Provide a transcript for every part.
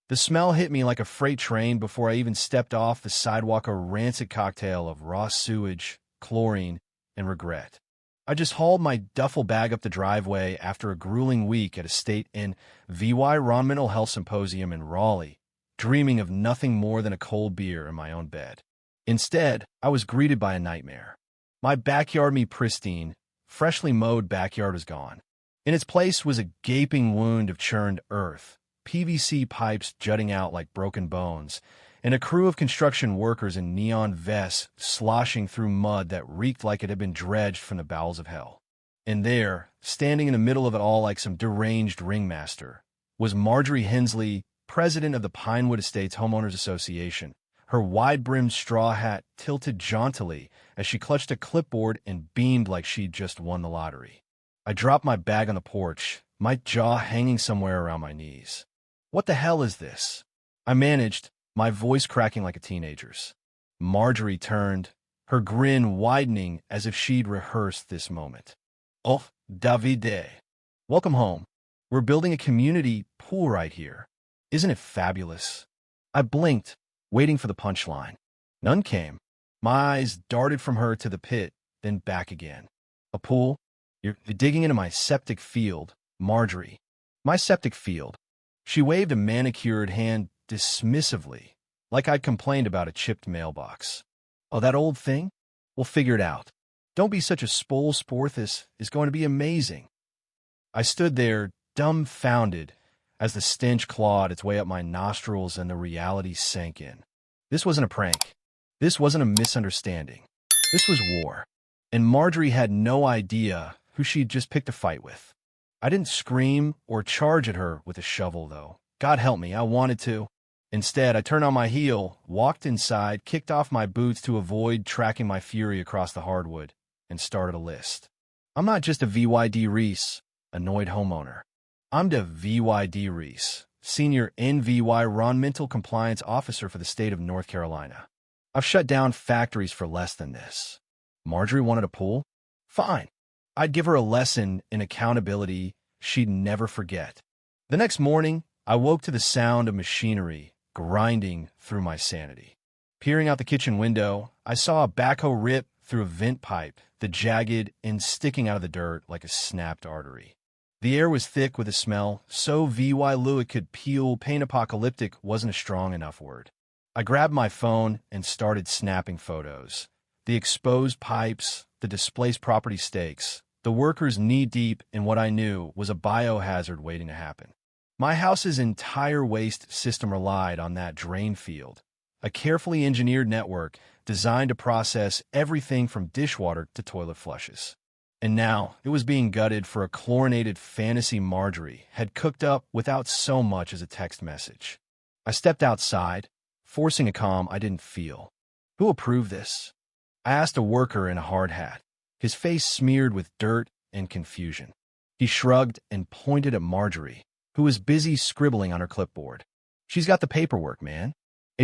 The smell hit me like a freight train before I even stepped off the sidewalk, a rancid cocktail of raw sewage, chlorine, and regret. I just hauled my duffel bag up the driveway after a grueling week at a state and environmental health symposium in Raleigh, dreaming of nothing more than a cold beer in my own bed. Instead, I was greeted by a nightmare. My backyard, pristine, freshly mowed backyard, was gone. In its place was a gaping wound of churned earth, PVC pipes jutting out like broken bones, and a crew of construction workers in neon vests sloshing through mud that reeked like it had been dredged from the bowels of hell. And there, standing in the middle of it all like some deranged ringmaster, was Marjorie Hensley, president of the Pinewood Estates Homeowners Association, her wide-brimmed straw hat tilted jauntily as she clutched a clipboard and beamed like she'd just won the lottery. I dropped my bag on the porch, my jaw hanging somewhere around my knees. What the hell is this? I managed, my voice cracking like a teenager's. Marjorie turned, her grin widening as if she'd rehearsed this moment. Oh, Davide. Welcome home. We're building a community pool right here. Isn't it fabulous? I blinked, waiting for the punchline. None came. My eyes darted from her to the pit, then back again. A pool? You're digging into my septic field, Marjorie. My septic field. She waved a manicured hand dismissively, like I'd complained about a chipped mailbox. Oh, that old thing? We'll figure it out. Don't be such a spore. This is going to be amazing. I stood there, dumbfounded, as the stench clawed its way up my nostrils and the reality sank in. This wasn't a prank. This wasn't a misunderstanding. This was war. And Marjorie had no idea who she'd just picked a fight with. I didn't scream or charge at her with a shovel, though. God help me, I wanted to. Instead, I turned on my heel, walked inside, kicked off my boots to avoid tracking my fury across the hardwood, and started a list. I'm not just a VYD Reese, annoyed homeowner. I'm the VYD Reese, Senior Environmental Compliance Officer for the state of North Carolina. I've shut down factories for less than this. Marjorie wanted a pool? Fine. I'd give her a lesson in accountability she'd never forget. The next morning, I woke to the sound of machinery grinding through my sanity. Peering out the kitchen window, I saw a backhoe rip through a vent pipe, the jagged end sticking out of the dirt like a snapped artery. The air was thick with a smell, so V.Y. Lewitt could peel paint apocalyptic wasn't a strong enough word. I grabbed my phone and started snapping photos. The exposed pipes, the displaced property stakes, the workers knee-deep in what I knew was a biohazard waiting to happen. My house's entire waste system relied on that drain field, a carefully engineered network designed to process everything from dishwater to toilet flushes. And now it was being gutted for a chlorinated fantasy Marjorie had cooked up without so much as a text message. I stepped outside, forcing a calm I didn't feel. Who approved this? I asked a worker in a hard hat, his face smeared with dirt and confusion. He shrugged and pointed at Marjorie, who was busy scribbling on her clipboard. She's got the paperwork, man.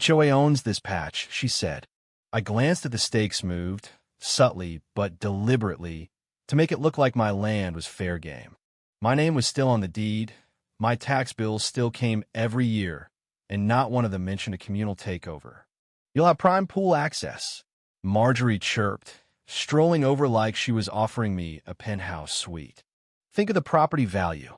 HOA owns this patch, she said. I glanced at the stakes moved, subtly but deliberately, to make it look like my land was fair game. My name was still on the deed, my tax bills still came every year, and not one of them mentioned a communal takeover. You'll have prime pool access, Marjorie chirped, strolling over like she was offering me a penthouse suite. Think of the property value.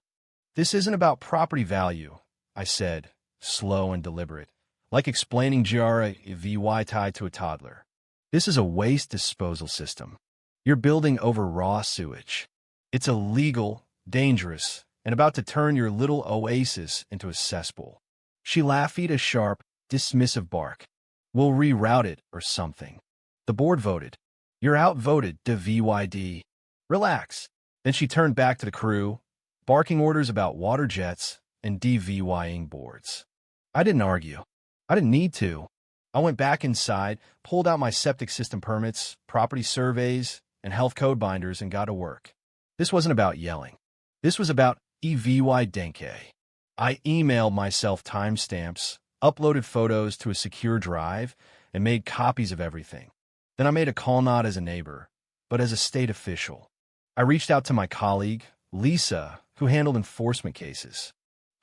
This isn't about property value, I said, slow and deliberate, like explaining GRA-VY tied to a toddler. This is a waste disposal system. You're building over raw sewage. It's illegal, dangerous, and about to turn your little oasis into a cesspool. She laughed a sharp, dismissive bark. We'll reroute it or something. The board voted. You're outvoted, the VYD. Relax. Then she turned back to the crew, barking orders about water jets and DVYing boards. I didn't argue. I didn't need to. I went back inside, pulled out my septic system permits, property surveys, and health code binders and got to work. This wasn't about yelling. This was about EVY Denke. I emailed myself timestamps, uploaded photos to a secure drive, and made copies of everything. Then I made a call not as a neighbor, but as a state official. I reached out to my colleague, Lisa, who handled enforcement cases.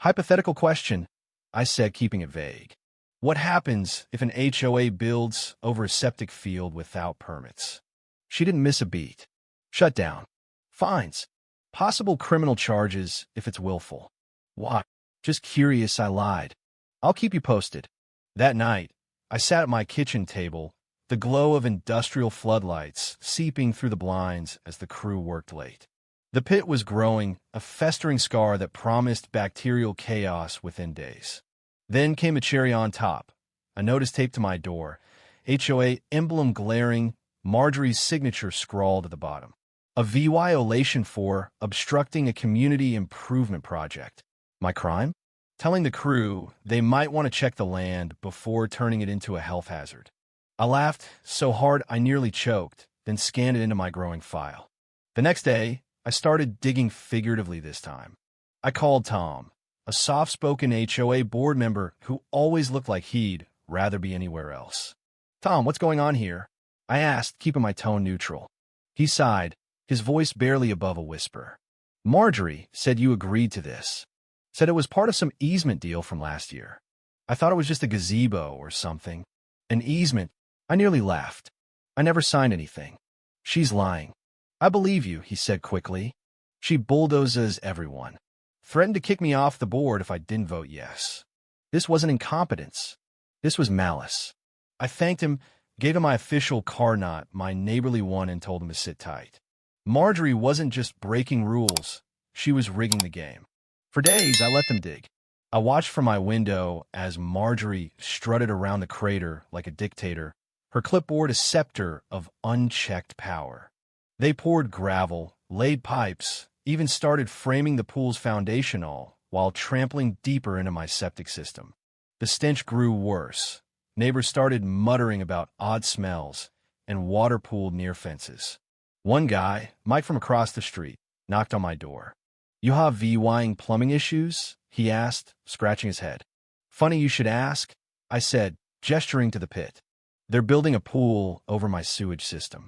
Hypothetical question, I said, keeping it vague. What happens if an HOA builds over a septic field without permits? She didn't miss a beat. Shut down. Fines. Possible criminal charges if it's willful. Why? Just curious, I lied. I'll keep you posted. That night, I sat at my kitchen table, the glow of industrial floodlights seeping through the blinds as the crew worked late. The pit was growing, a festering scar that promised bacterial chaos within days. Then came a cherry on top, a notice taped to my door, HOA emblem glaring, Marjorie's signature scrawled at the bottom. A violation for obstructing a community improvement project. My crime? Telling the crew they might want to check the land before turning it into a health hazard. I laughed so hard I nearly choked, then scanned it into my growing file. The next day, I started digging figuratively this time. I called Tom, a soft-spoken HOA board member who always looked like he'd rather be anywhere else. Tom, what's going on here? I asked, keeping my tone neutral. He sighed, his voice barely above a whisper. Marjorie said you agreed to this. Said it was part of some easement deal from last year. I thought it was just a gazebo or something. An easement? I nearly laughed. I never signed anything. She's lying. I believe you, he said quickly. She bulldozes everyone. Threatened to kick me off the board if I didn't vote yes. This wasn't incompetence. This was malice. I thanked him, gave him my official car knot, my neighborly one, and told him to sit tight. Marjorie wasn't just breaking rules. She was rigging the game. For days, I let them dig. I watched from my window as Marjorie strutted around the crater like a dictator, her clipboard a scepter of unchecked power. They poured gravel, laid pipes, even started framing the pool's foundation all while trampling deeper into my septic system. The stench grew worse. Neighbors started muttering about odd smells and water pooled near fences. One guy, Mike from across the street, knocked on my door. You have VYing plumbing issues? He asked, scratching his head. Funny you should ask, I said, gesturing to the pit. They're building a pool over my sewage system.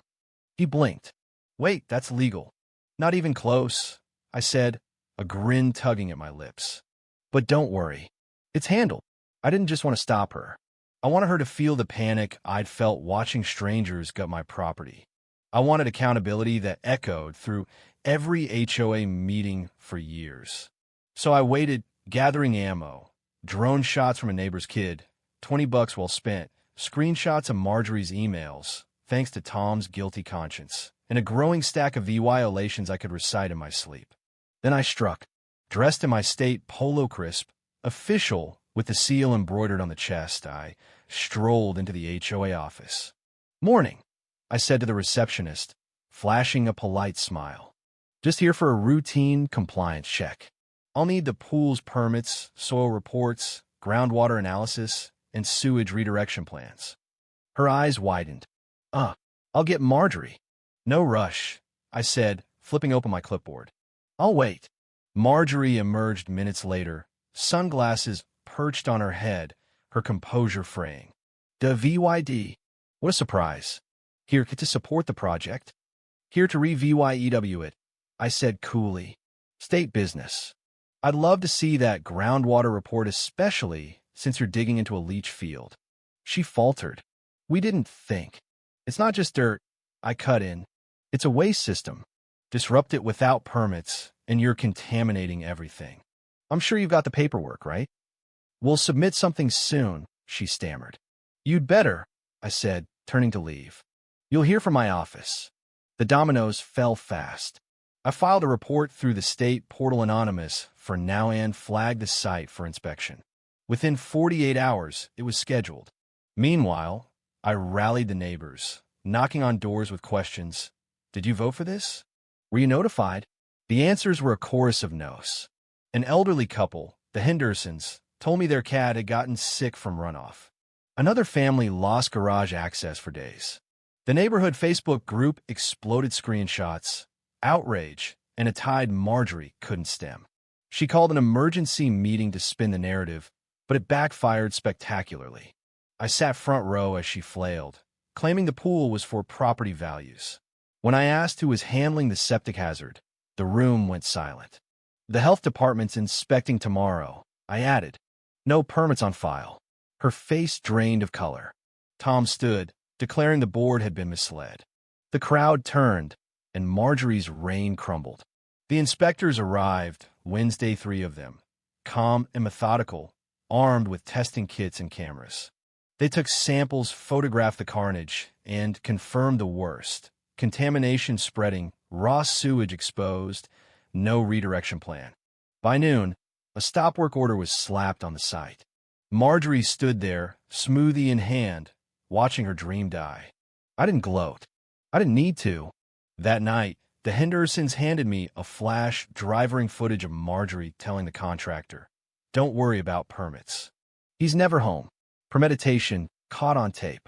He blinked. Wait, that's legal. Not even close, I said, a grin tugging at my lips. But don't worry. It's handled. I didn't just want to stop her. I wanted her to feel the panic I'd felt watching strangers gut my property. I wanted accountability that echoed through every HOA meeting for years. So I waited, gathering ammo, drone shots from a neighbor's kid, $20 well spent, screenshots of Marjorie's emails, thanks to Tom's guilty conscience, and a growing stack of violations I could recite in my sleep. Then I struck, dressed in my state polo crisp, official with the seal embroidered on the chest. I strolled into the HOA office. Morning, I said to the receptionist, flashing a polite smile. Just here for a routine compliance check. I'll need the pool's permits, soil reports, groundwater analysis, and sewage redirection plans. Her eyes widened. I'll get Marjorie. No rush, I said, flipping open my clipboard. I'll wait. Marjorie emerged minutes later, sunglasses perched on her head, her composure fraying. The VYD. What a surprise. Here to support the project. Here to re-VYEW it, I said coolly. State business. I'd love to see that groundwater report, especially since you're digging into a leach field. She faltered. We didn't think. It's not just dirt, I cut in. It's a waste system. Disrupt it without permits, and you're contaminating everything. I'm sure you've got the paperwork, right? We'll submit something soon, she stammered. You'd better, I said, turning to leave. You'll hear from my office. The dominoes fell fast. I filed a report through the state portal anonymous for now and flagged the site for inspection. Within 48 hours, it was scheduled. Meanwhile, I rallied the neighbors, knocking on doors with questions. Did you vote for this? Were you notified? The answers were a chorus of no's. An elderly couple, the Hendersons, told me their cat had gotten sick from runoff. Another family lost garage access for days. The neighborhood Facebook group exploded screenshots, outrage, and a tide Marjorie couldn't stem. She called an emergency meeting to spin the narrative, but it backfired spectacularly. I sat front row as she flailed, claiming the pool was for property values. When I asked who was handling the septic hazard, the room went silent. The health department's inspecting tomorrow, I added. No permits on file. Her face drained of color. Tom stood, declaring the board had been misled. The crowd turned, and Marjorie's reign crumbled. The inspectors arrived, Wednesday, 3 of them, calm and methodical, armed with testing kits and cameras. They took samples, photographed the carnage, and confirmed the worst. Contamination spreading, raw sewage exposed, no redirection plan. By noon, a stop work order was slapped on the site. Marjorie stood there, smoothie in hand, watching her dream die. I didn't gloat. I didn't need to. That night, the Hendersons handed me a flash, driving footage of Marjorie telling the contractor, "Don't worry about permits. He's never home." Premeditation, caught on tape.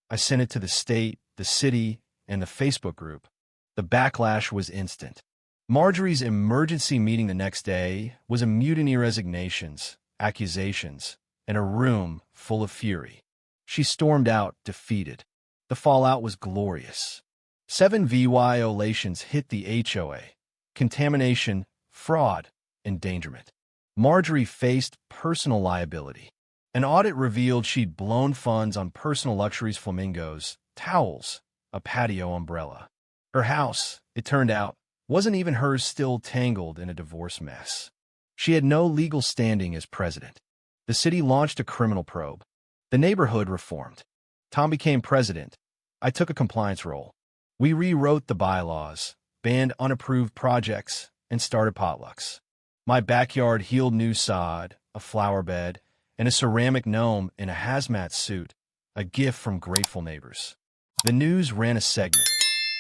I sent it to the state, the city, and the Facebook group. The backlash was instant. Marjorie's emergency meeting the next day was a mutiny, resignations, accusations, and a room full of fury. She stormed out, defeated. The fallout was glorious. 7 violations hit the HOA: contamination, fraud, endangerment. Marjorie faced personal liability. An audit revealed she'd blown funds on personal luxuries, flamingos, towels, a patio umbrella. Her house, it turned out, wasn't even hers, still tangled in a divorce mess. She had no legal standing as president. The city launched a criminal probe. The neighborhood reformed. Tom became president. I took a compliance role. We rewrote the bylaws, banned unapproved projects, and started potlucks. My backyard healed new sod, a flower bed, and a ceramic gnome in a hazmat suit, a gift from grateful neighbors. The news ran a segment.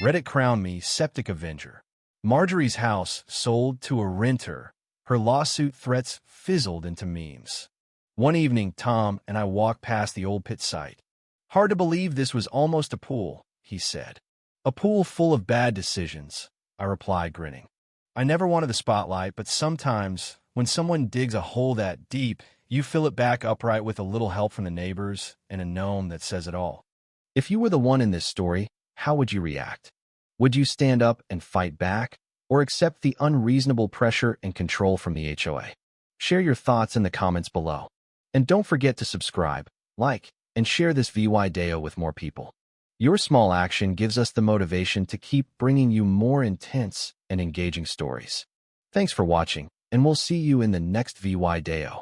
Reddit crowned me Septic Avenger. Marjorie's house sold to a renter. Her lawsuit threats fizzled into memes. One evening, Tom and I walked past the old pit site. "Hard to believe this was almost a pool," he said. "A pool full of bad decisions," I replied, grinning. I never wanted the spotlight, but sometimes, when someone digs a hole that deep, you fill it back upright with a little help from the neighbors and a gnome that says it all. If you were the one in this story, how would you react? Would you stand up and fight back, or accept the unreasonable pressure and control from the HOA? Share your thoughts in the comments below. And don't forget to subscribe, like, and share this video with more people. Your small action gives us the motivation to keep bringing you more intense and engaging stories. Thanks for watching, and we'll see you in the next video.